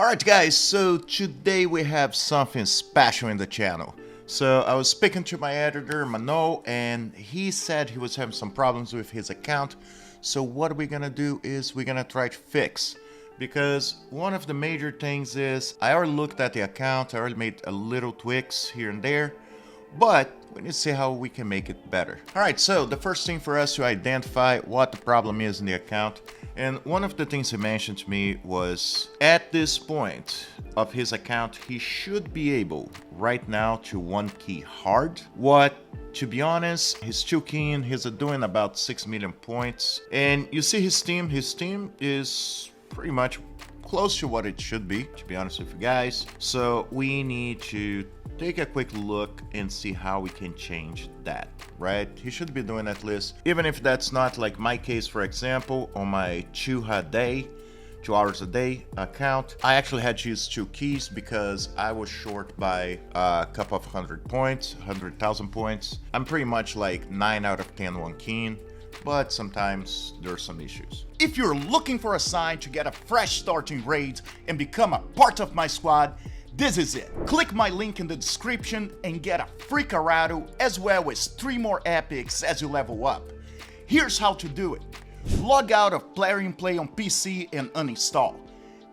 Alright guys, so today we have something special in the channel. So I was speaking to my editor, Mano, and he said he was having some problems with his account. So what we're gonna do is we're gonna try to fix. Because one of the major things is, I already looked at the account, I already made a little tweaks here and there. But we need to see how we can make it better. Alright, so the first thing for us to identify what the problem is in the account. And one of the things he mentioned to me was, at this point of his account, he should be able right now to one key hard. What, to be honest, he's too keen, he's doing about 6 million points. And you see his team is pretty much close to what it should be, to be honest with you guys. So we need to take a quick look and see how we can change that, right? He should be doing at least, even if that's not like my case, for example, on my 2 hours a day account, I actually had to use 2 keys because I was short by a couple of 100,000 points. I'm pretty much like 9 out of 10 one keying, but sometimes there's some issues. If you're looking for a sign to get a fresh start in raids and become a part of my squad, this is it. Click my link in the description and get a free Karato as well as 3 more epics as you level up. Here's how to do it. Log out of Player in Play on PC and uninstall.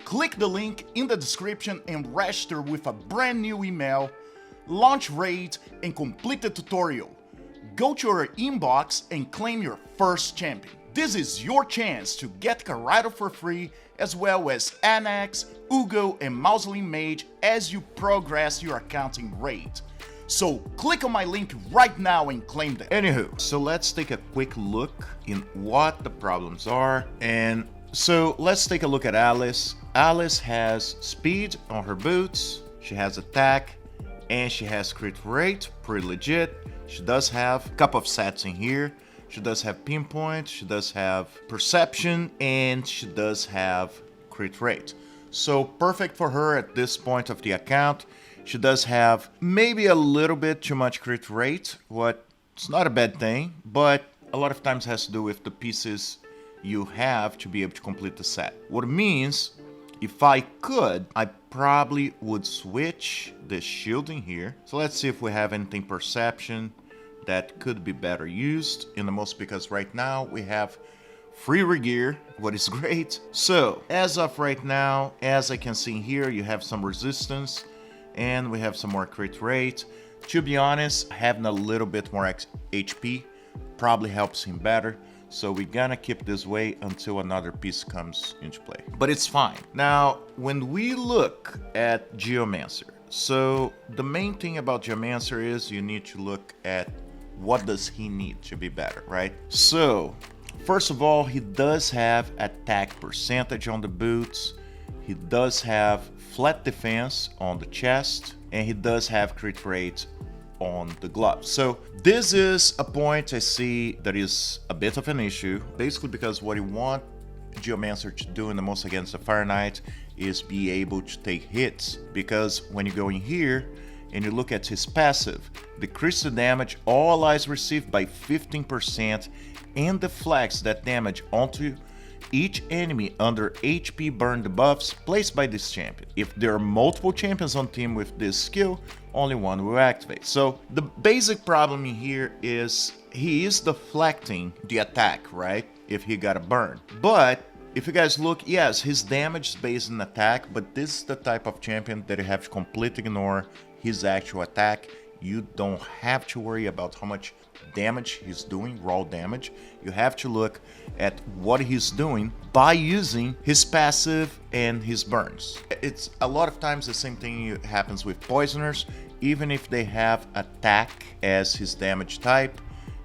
Click the link in the description and register with a brand new email, launch raid and complete the tutorial. Go to your inbox and claim your first champion. This is your chance to get Karato for free, as well as Anax, Uugo, and Mausoleum Mage as you progress your accounting raid. So click on my link right now and claim them. Anywho, so let's take a quick look in what the problems are. And so let's take a look at Alice. Alice has speed on her boots, she has attack, and she has crit rate, pretty legit. She does have a couple of stats in here. She does have pinpoint, she does have perception, and she does have crit rate. So perfect for her at this point of the account. She does have maybe a little bit too much crit rate, what it's not a bad thing, but a lot of times has to do with the pieces you have to be able to complete the set. What it means, if I could, I probably would switch the shielding here. So let's see if we have anything perception that could be better used in the most, because right now we have free regear, what is great. So as of right now, as I can see here, you have some resistance and we have some more crit rate. To be honest, having a little bit more HP probably helps him better. So we're gonna keep this way until another piece comes into play. But it's fine. Now, when we look at Geomancer, so the main thing about Geomancer is you need to look at what does he need to be better, right? So, first of all, he does have attack percentage on the boots. He does have flat defense on the chest, and he does have crit rate on the gloves. So this is a point I see that is a bit of an issue, basically because what you want Geomancer to do in the most against the Fire Knight is be able to take hits, because when you go in here and you look at his passive, decrease the damage all allies receive by 15% and deflects that damage onto each enemy under HP burn debuffs placed by this champion. If there are multiple champions on team with this skill, only one will activate. So the basic problem here is he is deflecting the attack, right? If he got a burn. But if you guys look, yes, his damage is based on attack, but this is the type of champion that you have to completely ignore his actual attack. You don't have to worry about how much damage he's doing, raw damage. You have to look at what he's doing by using his passive and his burns. It's a lot of times the same thing happens with poisoners. Even if they have attack as his damage type,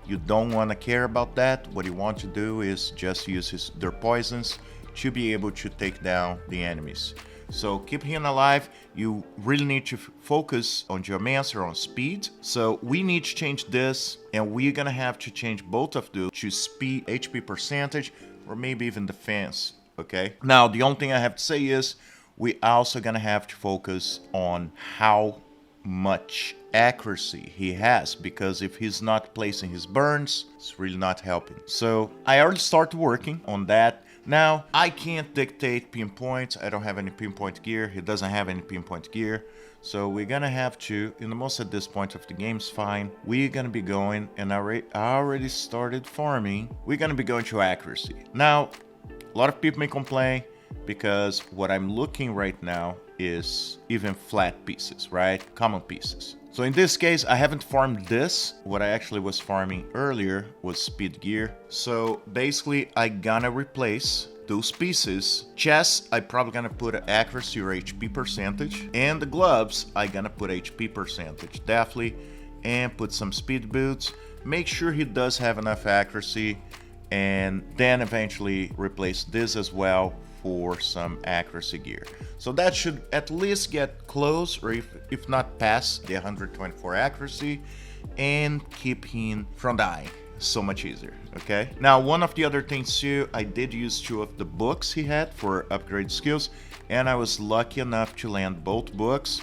you don't want to care about that. What you want to do is just use their poisons to be able to take down the enemies. So keep him alive. You really need to focus on Geomancer on speed. So we need to change this, and we're gonna have to change both of those to speed, HP percentage, or maybe even defense, okay? Now, the only thing I have to say is we also gonna have to focus on how much accuracy he has, because if he's not placing his burns, it's really not helping. So I already started working on that. Now, I can't dictate pinpoints. I don't have any pinpoint gear. He doesn't have any pinpoint gear. So we're gonna have to, in the most at this point of the game's fine, we're gonna be going, and I already started farming, we're gonna be going to accuracy. Now, a lot of people may complain because what I'm looking right now is even flat pieces, right? Common pieces. So in this case, I haven't farmed this. What I actually was farming earlier was speed gear. So basically, I gonna replace those pieces. Chest, I probably gonna put accuracy or HP percentage. And the gloves, I gonna put HP percentage, definitely. And put some speed boots. Make sure he does have enough accuracy. And then eventually replace this as well for some accuracy gear. So that should at least get close, or if not past the 124 accuracy, and keep him from dying. So much easier, okay? Now, one of the other things too, I did use 2 of the books he had for upgrade skills, and I was lucky enough to land both books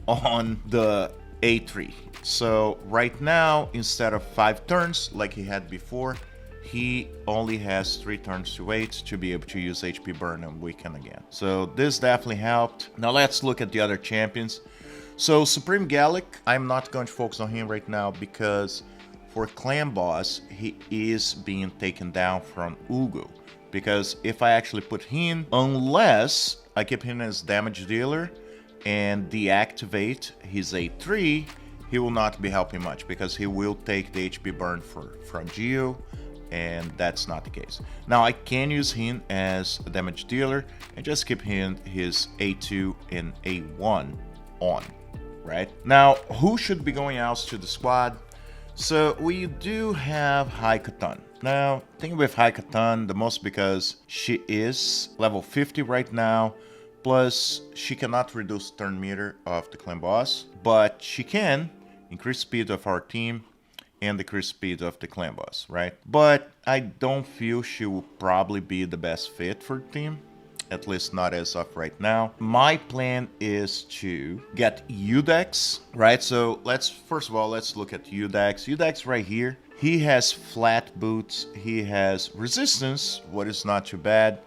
on the A3. So right now, instead of 5 turns like he had before, he only has 3 turns to wait to be able to use HP burn and weaken again. So this definitely helped. Now let's look at the other champions. So Supreme Gallic, I'm not going to focus on him right now because for clan boss, he is being taken down from Uugo. Because if I actually put him, unless I keep him as damage dealer and deactivate his A3, he will not be helping much because he will take the HP burn from Geo, and that's not the case. Now I can use him as a damage dealer and just keep him his A2 and A1 on, right? Now, who should be going out to the squad? So we do have Haikatan. Now, thing with Haikatan, the most because she is level 50 right now, plus she cannot reduce turn meter of the clan boss, but she can increase speed of our team and decrease speed of the clan boss, right? But I don't feel she will probably be the best fit for the team, at least not as of right now. My plan is to get Udex, right? So first of all, let's look at Udex. Udex right here, he has flat boots, he has resistance, what is not too bad.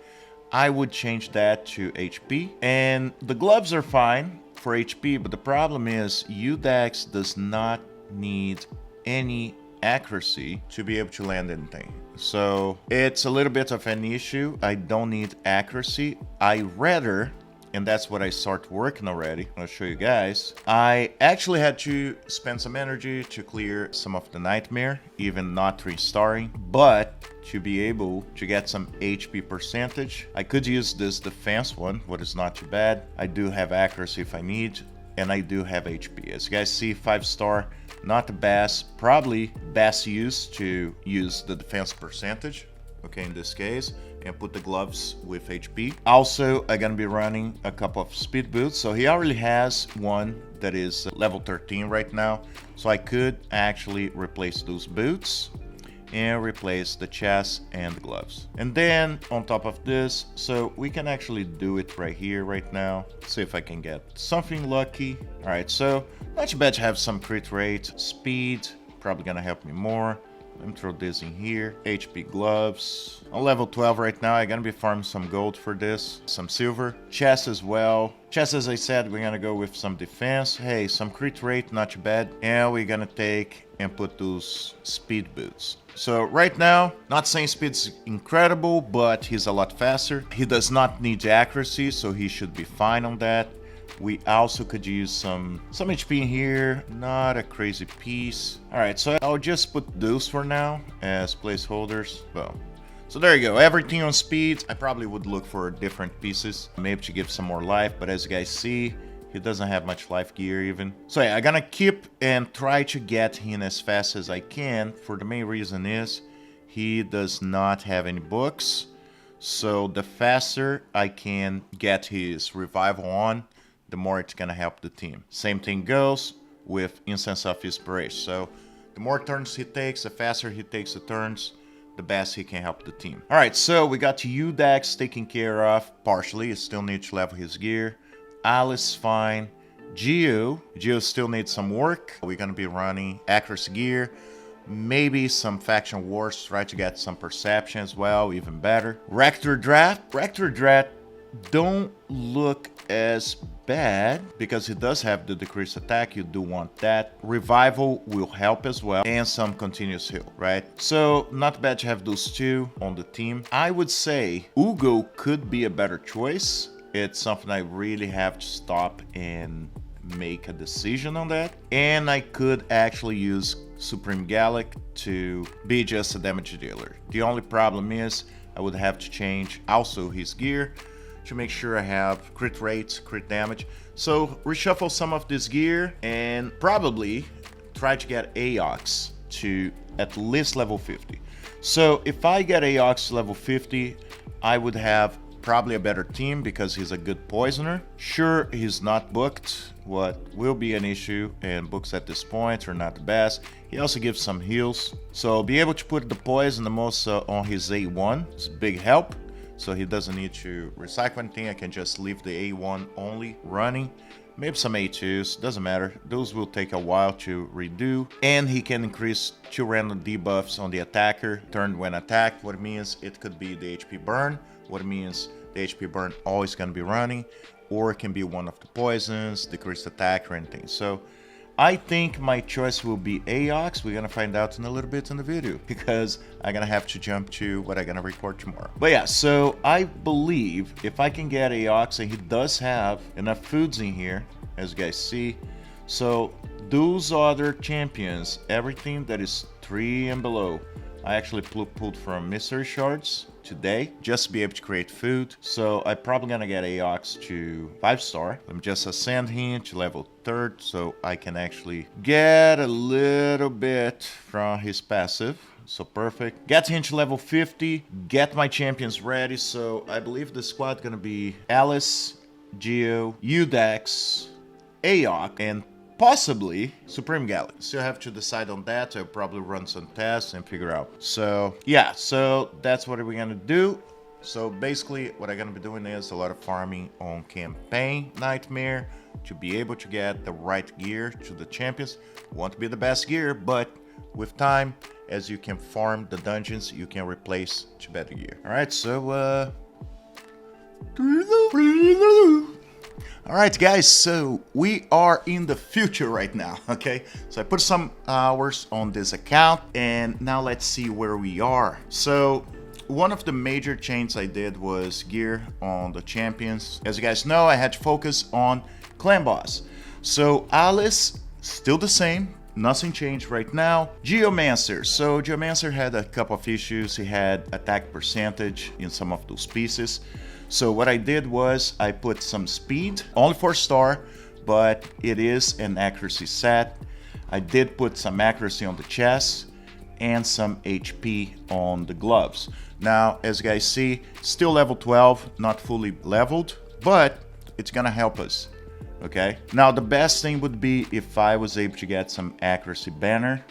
I would change that to HP, and the gloves are fine for HP, but the problem is Udex does not need any accuracy to be able to land anything. So it's a little bit of an issue. I don't need accuracy. I rather, and that's what I start working already, I'll show you guys. I actually had to spend some energy to clear some of the nightmare, even not restarting, but to be able to get some HP percentage. I could use this defense one, what is not too bad. I do have accuracy if I need, and I do have HP. As you guys see, 5-star, not the best, probably best use to use the defense percentage, okay, in this case, and put the gloves with HP. Also, I'm gonna be running a couple of speed boots. So he already has one that is level 13 right now. So I could actually replace those boots and replace the chest and the gloves. And then on top of this, so we can actually do it right here, right now. See if I can get something lucky. All right, so not too bad to have some crit rate. Speed, probably gonna help me more. Let me throw this in here. HP gloves. On level 12 right now, I'm gonna be farming some gold for this. Some silver. Chest as well. Chest, as I said, we're gonna go with some defense. Hey, some crit rate, not too bad. And we're gonna take and put those speed boots. So right now, not saying speed's incredible, but he's a lot faster. He does not need accuracy, so he should be fine on that. We also could use some HP in here, not a crazy piece. All right, so I'll just put those for now as placeholders. Well, so there you go, everything on speed. I probably would look for different pieces, maybe to give some more life, but as you guys see, he doesn't have much life gear even. So yeah, I'm gonna keep and try to get him as fast as I can. For the main reason is he does not have any books. So the faster I can get his revival on, the more it's gonna help the team. Same thing goes with Incense of Inspiration. So the more turns he takes, the faster he takes the turns, the best he can help the team. All right, so we got Udex taken care of partially. He still needs to level his gear. Alice fine. Geo still needs some work. We're gonna be running accuracy gear. Maybe some faction wars, try to get some perception as well, even better. Rector Drat don't look as bad because it does have the decreased attack. You do want that. Revival will help as well, and some continuous heal, right? So not bad to have those two on the team. I would say Uugo could be a better choice. It's something I really have to stop and make a decision on that. And I could actually use Supreme Gallic to be just a damage dealer. The only problem is I would have to change also his gear to make sure I have crit rates, crit damage. So reshuffle some of this gear and probably try to get Aox to at least level 50. So if I get Aox to level 50, I would have probably a better team because he's a good poisoner. Sure, he's not booked, what will be an issue, and books at this point are not the best. He also gives some heals, so be able to put the poison the most on his A1 is a big help. So he doesn't need to recycle anything. I can just leave the A1 only running. Maybe some A2s, doesn't matter. Those will take a while to redo. And he can increase 2 random debuffs on the attacker turned when attacked. What it means, it could be the HP burn. What it means, the HP burn always gonna be running. Or it can be one of the poisons, decreased attack or anything. So I think my choice will be Aox. We're gonna find out in a little bit in the video because I'm gonna have to jump to what I'm gonna record tomorrow. But yeah, so I believe if I can get Aox, and he does have enough foods in here, as you guys see. So those other champions, everything that is 3 and below, I actually pulled from mystery shards today just to be able to create food. So I'm probably gonna get Aox to 5-star. Let me just ascend him to level 3rd so I can actually get a little bit from his passive. So perfect. Get him to level 50, get my champions ready. So I believe the squad gonna be Alice, Geo, Udex, Aox, and possibly Supreme Gallic. Still have to decide on that. I'll probably run some tests and figure out. So yeah, so that's what we're gonna do. So basically what I'm gonna be doing is a lot of farming on campaign nightmare to be able to get the right gear to the champions. Want to be the best gear, but with time, as you can farm the dungeons, you can replace to better gear. All right, so Alright guys, so we are in the future right now, okay? So I put some hours on this account and now let's see where we are. So one of the major changes I did was gear on the champions. As you guys know, I had to focus on clan boss. So Alice, still the same, nothing changed right now. Geomancer, so Geomancer had a couple of issues. He had attack percentage in some of those pieces. So what I did was I put some speed, only 4-star, but it is an accuracy set. I did put some accuracy on the chest and some HP on the gloves. Now, as you guys see, still level 12, not fully leveled, but it's gonna help us, okay? Now, the best thing would be if I was able to get some accuracy banner,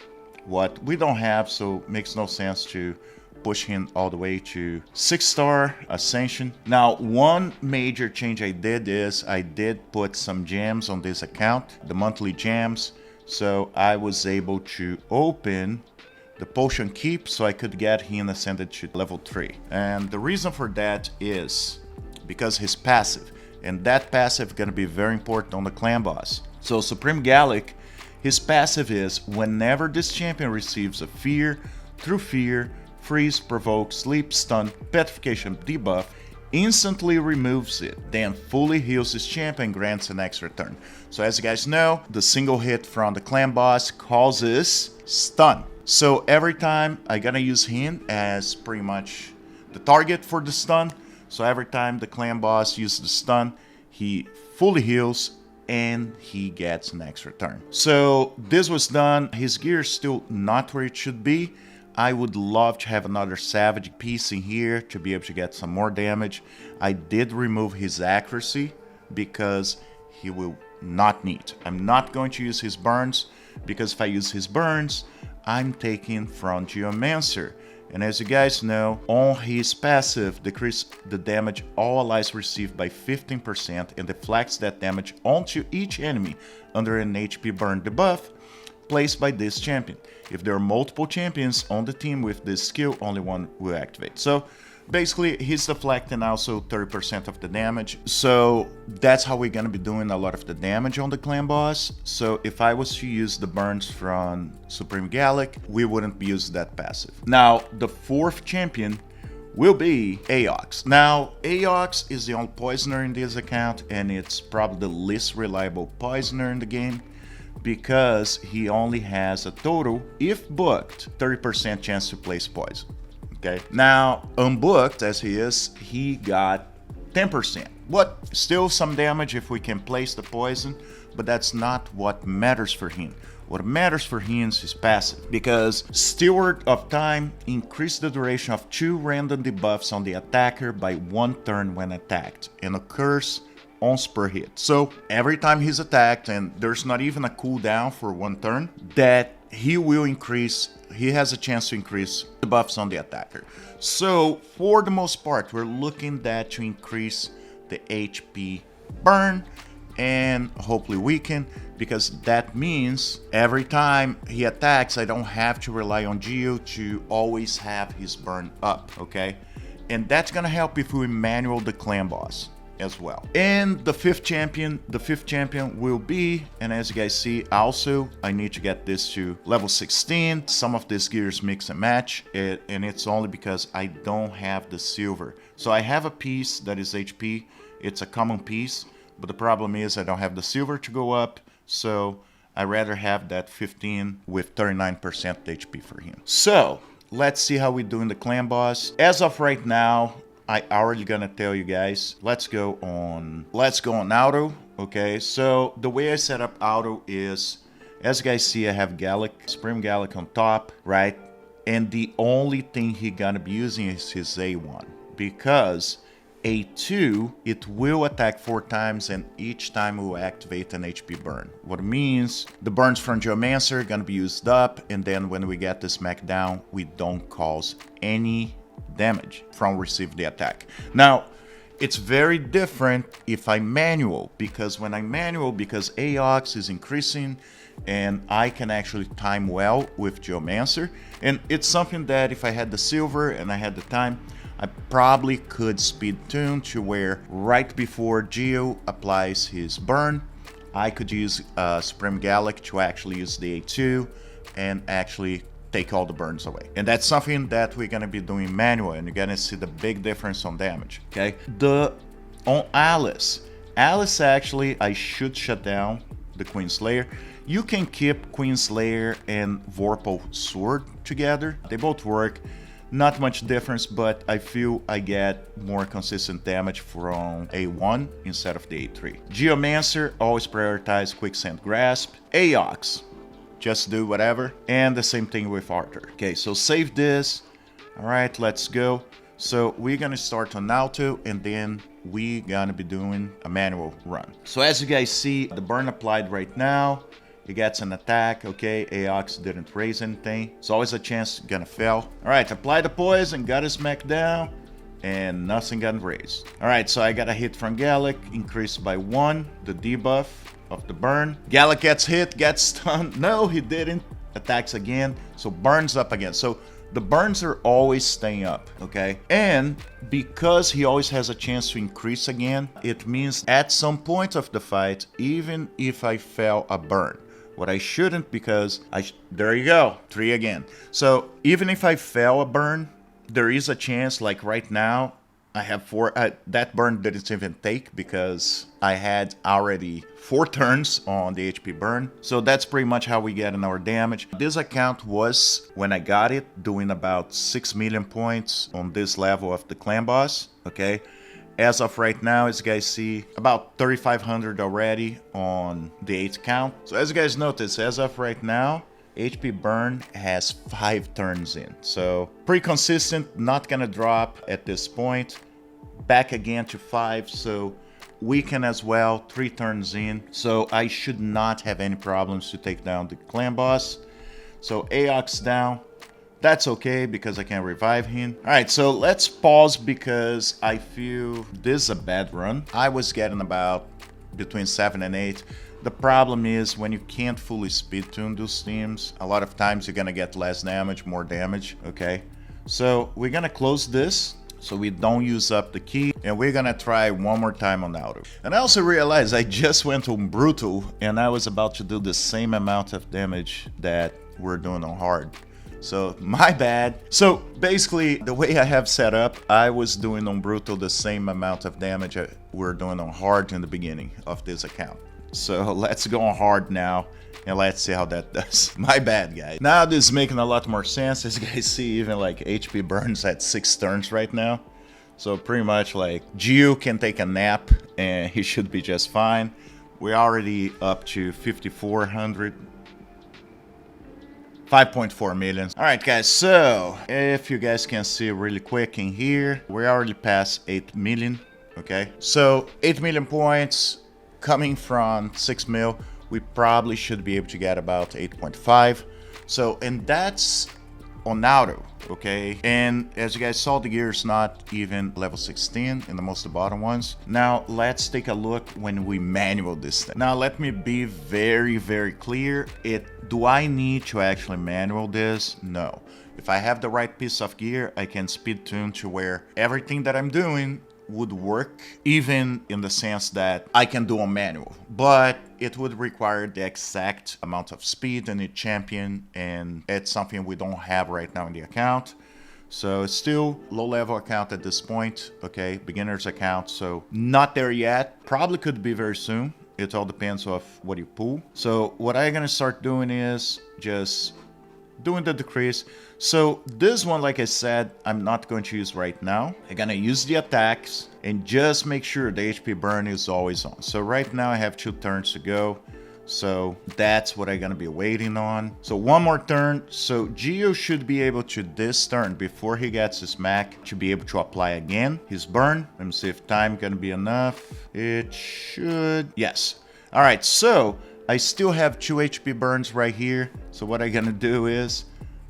what we don't have, so it makes no sense to push him all the way to 6-star ascension. Now, one major change I did is I did put some gems on this account, the monthly gems, so I was able to open the potion keep so I could get him ascended to level 3. And the reason for that is because his passive, and that passive gonna be very important on the clan boss. So Supreme Gallic, his passive is whenever this champion receives a fear, through fear, freeze, provoke, sleep, stun, petrification debuff, instantly removes it, then fully heals his champion and grants an extra turn. So as you guys know, the single hit from the clan boss causes stun. So every time I gotta use him as pretty much the target for the stun. So every time the clan boss uses the stun, he fully heals and he gets an extra turn. So this was done. His gear is still not where it should be. I would love to have another Savage piece in here to be able to get some more damage. I did remove his accuracy because he will not need. I'm not going to use his burns because if I use his burns, I'm taking from Geomancer. And as you guys know, on his passive, decrease the damage all allies receive by 15% and deflects that damage onto each enemy under an HP burn debuff placed by this champion. If there are multiple champions on the team with this skill, only one will activate. So basically, he's deflecting also 30% of the damage. So that's how we're going to be doing a lot of the damage on the clan boss. So if I was to use the burns from Supreme Gallic, we wouldn't be using that passive. Now, the fourth champion will be Aox. Now, Aox is the only poisoner in this account, and it's probably the least reliable poisoner in the game because he only has a total, if booked, 30% chance to place poison. Okay. Now, unbooked as he is, he got 10%. What? Still some damage if we can place the poison, but that's not what matters for him. What matters for him is his passive, because Steward of Time increases the duration of 2 random debuffs on the attacker by 1 turn when attacked, and occurs once per hit. So every time he's attacked, and there's not even a cooldown for 1 turn, that he will increase, he has a chance to increase the buffs on the attacker. So for the most part, we're looking at to increase the HP burn and hopefully weaken, because that means every time he attacks, I don't have to rely on Geo to always have his burn up, okay? And that's gonna help if we manual the clan boss as well. And the fifth champion will be, and as you guys see, also I need to get this to level 16. Some of these gears mix and match, and it's only because I don't have the silver. So I have a piece that is HP, it's a common piece, but the problem is I don't have the silver to go up, so I rather have that 15 with 39% HP for him. So let's see how we do in the clan boss. As of right now, I already gonna tell you guys, let's go on auto. Okay, so the way I set up auto is, as you guys see, I have Gallic, Supreme Gallic on top, right? And the only thing he gonna be using is his A1, because A2, it will attack 4 times, and each time will activate an HP burn. What it means, the burns from Geomancer are gonna be used up, and then when we get the smackdown, we don't cause any damage from receive the attack. Now, it's very different if I manual, because when I manual, because Aox is increasing, and I can actually time well with Geomancer, and it's something that if I had the silver and I had the time, I probably could speed tune to where right before Geo applies his burn, I could use Supreme Gallic to actually use the A2 and actually take all the burns away. And that's something that we're gonna be doing manual, and you're gonna see the big difference on damage, okay? On Alice actually, I should shut down the Queen Slayer. You can keep Queen Slayer and Vorpal Sword together. They both work. Not much difference, but I feel I get more consistent damage from A1 instead of the A3. Geomancer, always prioritize Quicksand Grasp. Aox, just do whatever. And the same thing with Arthur. Okay, so save this. All right, let's go. So we're gonna start on auto, and then we're gonna be doing a manual run. So as you guys see, the burn applied right now. He gets an attack, okay, Aox didn't raise anything. It's always a chance gonna fail. All right, apply the poison, got his smack down, and nothing got raised. All right, so I got a hit from Gallic, increased by 1, the debuff of the burn. Gallic gets hit, gets stunned. No, he didn't. Attacks again, so burns up again. So the burns are always staying up, okay? And because he always has a chance to increase again, it means at some point of the fight, even if I fail a burn, what I shouldn't, because there you go, 3 again. So even if I fail a burn, there is a chance, like right now, I have 4, that burn didn't even take because I had already 4 turns on the HP burn. So that's pretty much how we get in our damage. This account was, when I got it, doing about 6 million points on this level of the clan boss, okay? As of right now, as you guys see, about 3,500 already on the 8th count. So as you guys notice, as of right now, HP burn has 5 turns in. So pretty consistent, not gonna drop at this point. Back again to 5, so we can as well, 3 turns in. So I should not have any problems to take down the clan boss. So Aox down. That's okay because I can revive him. All right, so let's pause because I feel this is a bad run. I was getting about between 7 and 8. The problem is when you can't fully speed tune those teams, a lot of times you're gonna get less damage, more damage, okay? So we're gonna close this so we don't use up the key, and we're gonna try one more time on auto. And I also realized I just went on brutal and I was about to do the same amount of damage that we're doing on hard. So my bad. So basically the way I have set up, I was doing on brutal the same amount of damage we're doing on hard in the beginning of this account. So let's go on hard now and let's see how that does. My bad, guys. Now this is making a lot more sense. As you guys see, even like HP burns at 6 turns right now. So pretty much like Gio can take a nap and he should be just fine. We're already up to 5,400. 5.4 million. All right, guys, so if you guys can see really quick in here, we already passed 8 million, okay? So 8 million points coming from 6 mil, we probably should be able to get about 8.5. So, and that's on auto, okay? And as you guys saw, the gear is not even level 16 in the most bottom ones. Now let's take a look when we manual this thing. Now let me be very, very clear. Do I need to actually manual this? No. If I have the right piece of gear, I can speed tune to where everything that I'm doing would work, even in the sense that I can do a manual, but it would require the exact amount of speed in each champion, and it's something we don't have right now in the account. So it's still low level account at this point, okay, beginner's account, so not there yet, probably could be very soon. It all depends on what you pull. So what I'm gonna start doing is just doing the decrease. So this one, like I said, I'm not going to use right now. I'm gonna use the attacks and just make sure the HP burn is always on. So right now I have 2 turns to go. So that's what I'm gonna be waiting on. So one more turn. So Gio should be able to this turn before he gets his Mac to be able to apply again his burn. Let me see if time gonna be enough. It should, yes. All right, so I still have 2 HP burns right here. So what I'm gonna do is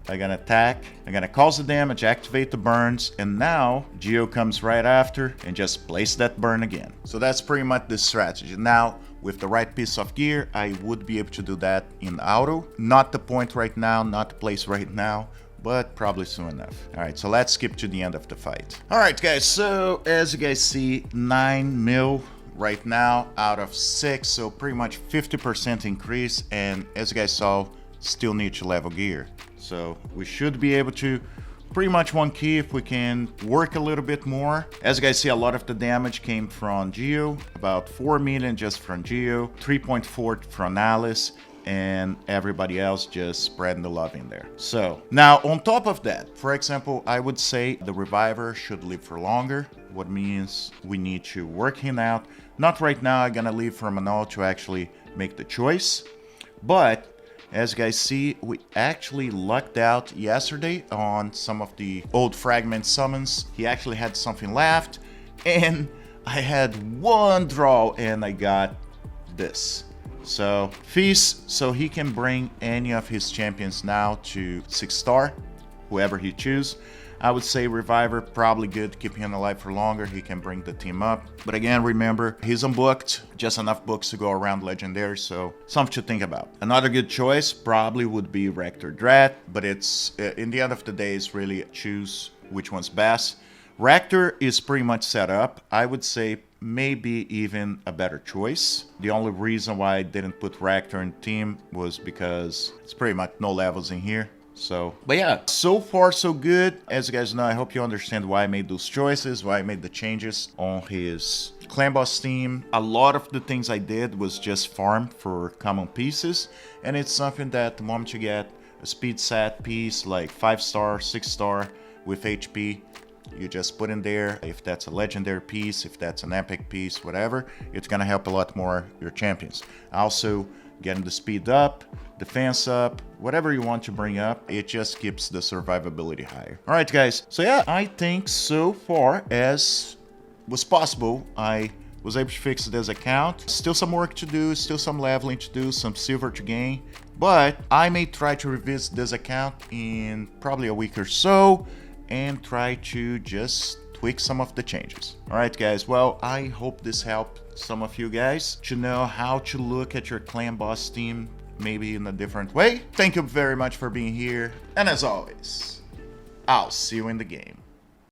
I'm gonna attack, I'm gonna cause the damage, activate the burns, and now Gio comes right after and just place that burn again. So that's pretty much the strategy. Now, with the right piece of gear, I would be able to do that in auto. Not the point right now, not the place right now, but probably soon enough. All right, so let's skip to the end of the fight. All right, guys, so as you guys see, 9 mil right now out of 6, so pretty much 50% increase, and as you guys saw, still need to level gear. So we should be able to pretty much one key if we can work a little bit more. As you guys see, a lot of the damage came from Gio, about 4 million just from Gio, 3.4 from Alice, and everybody else just spreading the love in there. So now on top of that, for example, I would say the Reviver should live for longer, what means we need to work him out. Not right now, I'm gonna leave for Manuel to actually make the choice, but as you guys see, we actually lucked out yesterday on some of the old fragment summons. He actually had something left, and I had 1 draw and I got this. So Feast, so he can bring any of his champions now to 6-star, whoever he chooses. I would say Reviver, probably good to keep him alive for longer. He can bring the team up. But again, remember, he's unbooked. Just enough books to go around Legendary, so something to think about. Another good choice probably would be Rector Drat, but it's, in the end of the day, it's really choose which one's best. Rector is pretty much set up. I would say maybe even a better choice. The only reason why I didn't put Rector in team was because it's pretty much no levels in here. So, but yeah, so far so good. As you guys know, I hope you understand why I made those choices, why I made the changes on his clan boss team. A lot of the things I did was just farm for common pieces, and it's something that the moment you get a speed set piece like 5-star, 6-star with HP, you just put in there. If that's a legendary piece, if that's an epic piece, whatever, it's gonna help a lot more your champions. Also, getting the speed up, defense up, whatever you want to bring up, it just keeps the survivability higher. All right, guys. So yeah, I think so far as was possible, I was able to fix this account. Still some work to do, still some leveling to do, some silver to gain, but I may try to revisit this account in probably a week or so and try to just tweak tweak some of the changes. Alright guys, well, I hope this helped some of you guys to know how to look at your clan boss team maybe in a different way. Thank you very much for being here, and as always, I'll see you in the game.